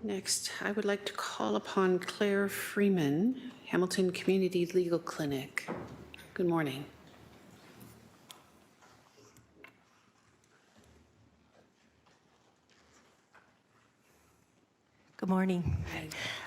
Next, I would like to call upon Clare Freeman, Hamilton Community Legal Clinic. Good morning. Good morning.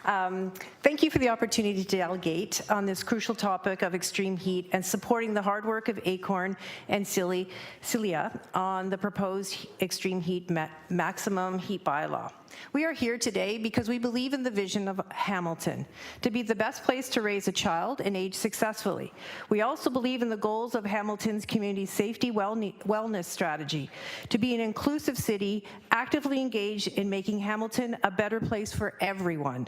Thank you for the opportunity to delegate on this crucial topic of extreme heat and supporting the hard work of ACORN and Cilia on the proposed extreme heat maximum heat bylaw. We are here today because we believe in the vision of Hamilton, to be the best place to raise a child and age successfully. We also believe in the goals of Hamilton's community safety wellness strategy, to be an inclusive city, actively engaged in making Hamilton a better place for everyone.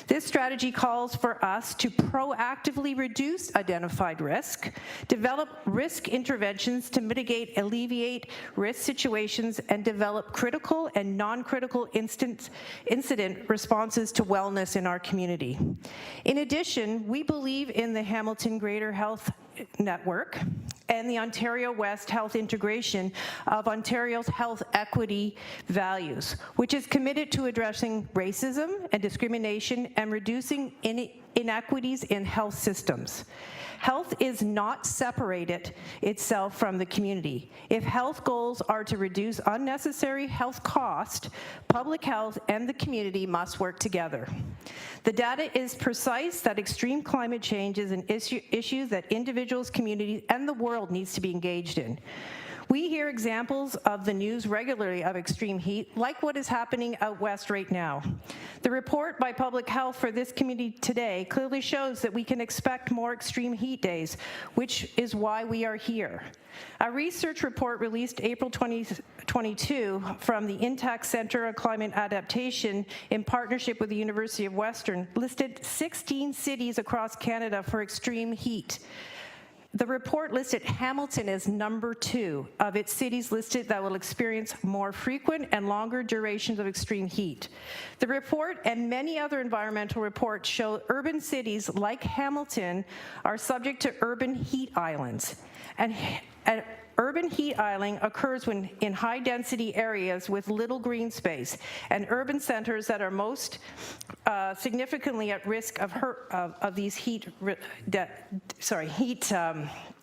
This strategy calls for us to proactively reduce identified risk, develop risk interventions to mitigate, alleviate risk situations, and develop critical and non-critical incident responses to wellness in our community. In addition, we believe in the Hamilton Greater Health Network and the Ontario West Health Integration of Ontario's health equity values, which is committed to addressing racism and discrimination and reducing inequities in health systems. Health is not separated itself from the community. If health goals are to reduce unnecessary health cost, public health and the community must work together. The data is precise that extreme climate change is an issue that individuals, communities, and the world needs to be engaged in. We hear examples of the news regularly of extreme heat, like what is happening out west right now. The report by Public Health for this community today clearly shows that we can expect more extreme heat days, which is why we are here. A research report released April 2022 from the Intact Centre on Climate Adaptation in partnership with the University of Western listed 16 cities across Canada for extreme heat. The report listed Hamilton as number 2 of its cities listed that will experience more frequent and longer durations of extreme heat. The report and many other environmental reports show urban cities like Hamilton are subject to urban heat islands. And urban heat island occurs when in high density areas with little green space, and urban centers that are most significantly at risk of these heat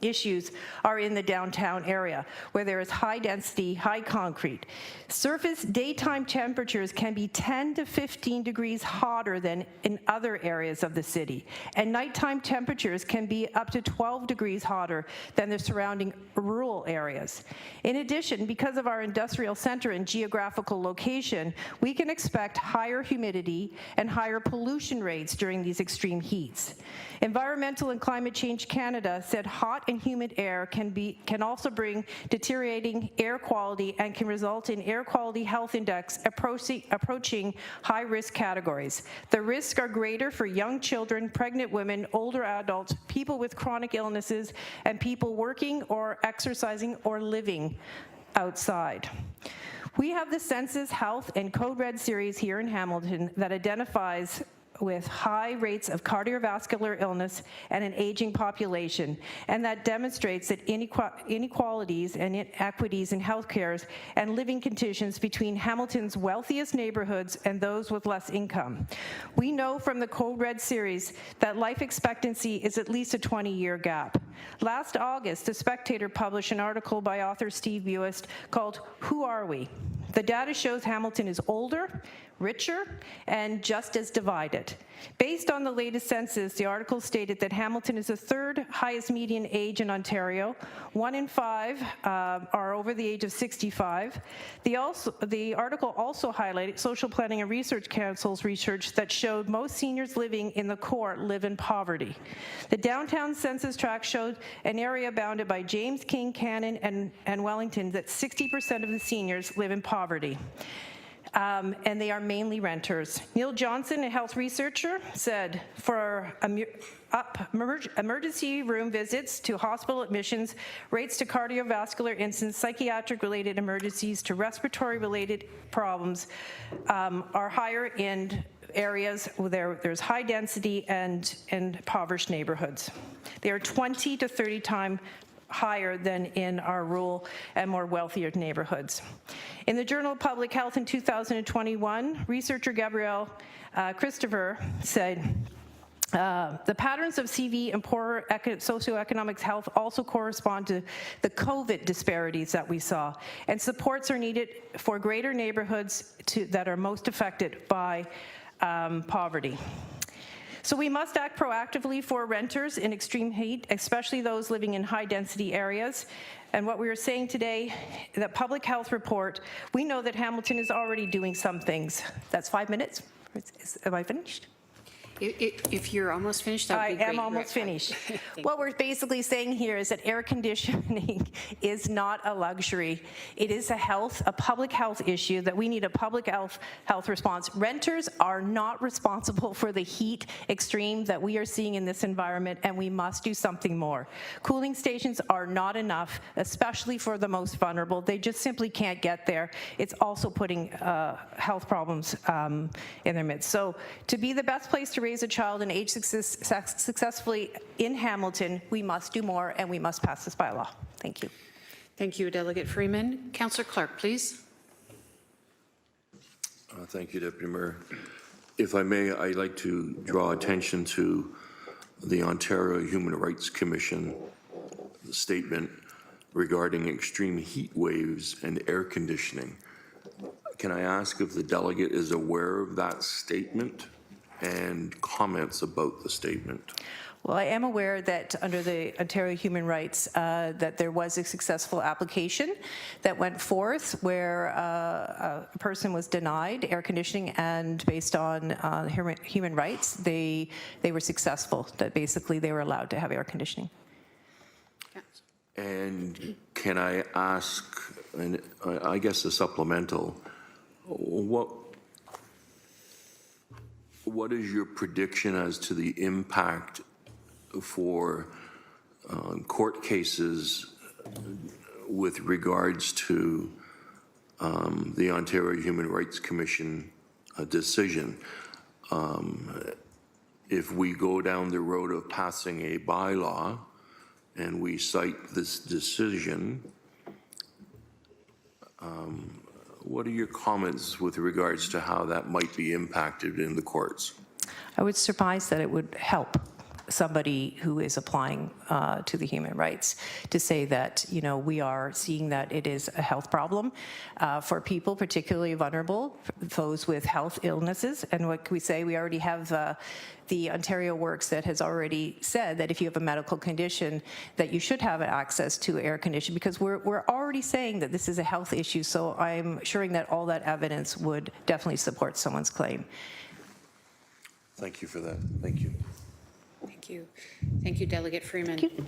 issues are in the downtown area, where there is high density, high concrete. Surface daytime temperatures can be 10 to 15 degrees hotter than in other areas of the city, and nighttime temperatures can be up to 12 degrees hotter than the surrounding rural areas. In addition, because of our industrial center and geographical location, we can expect higher humidity and higher pollution rates during these extreme heats. Environmental and Climate Change Canada said hot and humid air can also bring deteriorating air quality and can result in air quality health index approaching high risk categories. The risks are greater for young children, pregnant women, older adults, people with chronic illnesses, and people working or exercising or living outside. We have the Census Health and Code Red series here in Hamilton that identifies with high rates of cardiovascular illness and an aging population, and that demonstrates that inequalities and inequities in healthcare and living conditions between Hamilton's wealthiest neighborhoods and those with less income. We know from the Code Red series that life expectancy is at least a 20-year gap. Last August, The Spectator published an article by author Steve Buist called "Who Are We?" The data shows Hamilton is older, richer, and just as divided. Based on the latest census, the article stated that Hamilton is the 3rd highest median age in Ontario. 1 in 5 are over the age of 65. The article also highlighted Social Planning and Research Council's research that showed most seniors living in the core live in poverty. The downtown census tract showed an area bounded by James King, Cannon, and Wellington that 60% of the seniors live in poverty. And they are mainly renters. Neil Johnson, a health researcher, said for emergency room visits to hospital admissions, rates to cardiovascular incidents, psychiatric-related emergencies to respiratory-related problems are higher in areas where there's high density and impoverished neighborhoods. They are 20 to 30 times higher than in our rural and more wealthier neighborhoods. In the Journal of Public Health in 2021, researcher Gabrielle Christopher said, the patterns of CV and poor socioeconomic health also correspond to the COVID disparities that we saw, and supports are needed for greater neighborhoods that are most affected by poverty. So we must act proactively for renters in extreme heat, especially those living in high-density areas. And what we are saying today, the public health report, we know that Hamilton is already doing some things. That's 5 minutes. Am I finished? If you're almost finished, that would be great. I am almost finished. What we're basically saying here is that air conditioning is not a luxury. It is a public health issue that we need a public health response. Renters are not responsible for the heat extreme that we are seeing in this environment, and we must do something more. Cooling stations are not enough, especially for the most vulnerable. They just simply can't get there. It's also putting health problems in their midst. So to be the best place to raise a child and age successfully in Hamilton, we must do more, and we must pass this bylaw. Thank you. Thank you, Delegate Freeman. Councillor Clark, please. Thank you, Deputy Mayor. If I may, I'd like to draw attention to the Ontario Human Rights Commission statement regarding extreme heat waves and air conditioning. Can I ask if the delegate is aware of that statement and comments about the statement? Well, I am aware that under the Ontario Human Rights that there was a successful application that went forth where a person was denied air conditioning, and based on human rights, they were successful, that basically they were allowed to have air conditioning. Yes. And can I ask, and I guess a supplemental, what is your prediction as to the impact for court cases with regards to the Ontario Human Rights Commission decision? If we go down the road of passing a bylaw and we cite this decision, what are your comments with regards to how that might be impacted in the courts? I would surmise that it would help somebody who is applying to the human rights to say that, you know, we are seeing that it is a health problem for people, particularly vulnerable, those with health illnesses. And what can we say? We already have the Ontario Works that has already said that if you have a medical condition that you should have access to air conditioning, because we're already saying that this is a health issue. So I'm assuring that all that evidence would definitely support someone's claim. Thank you for that. Thank you. Thank you. Thank you, Delegate Freeman. Thank you.